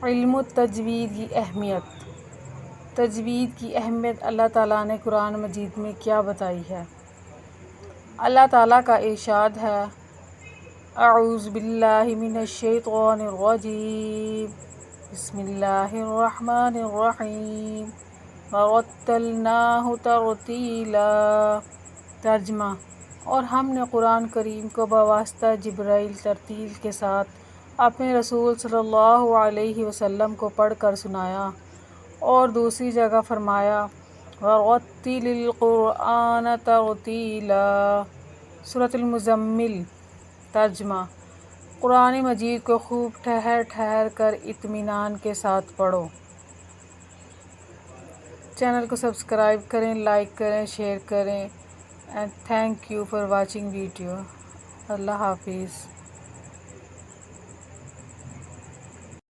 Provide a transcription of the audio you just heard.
علم تجوید کی اہمیت۔ تجوید کی اہمیت اللہ تعالیٰ نے قرآن مجید میں کیا بتائی ہے؟ اللہ تعالیٰ کا ارشاد ہے، اعوذ باللہ من الشیطان الرجیم، بسم اللہ الرحمن الرحیم، وَرَتَّلْنَاهُ تَرْتِیلًا۔ ترجمہ: اور ہم نے قرآن کریم کو بواسطہ جبرائیل ترتیل کے ساتھ اپنے رسول صلی اللہ علیہ وسلم کو پڑھ کر سنایا۔ اور دوسری جگہ فرمایا، وَرَتِّلِ الْقُرْآنَ تَرْتِیلًا۔ سورۃ المزمل۔ ترجمہ: قرآن مجید کو خوب ٹھہر ٹھہر کر اطمینان کے ساتھ پڑھو۔ چینل کو سبسکرائب کریں، لائک کریں، شیئر کریں، and thank you for watching video. اللہ حافظ۔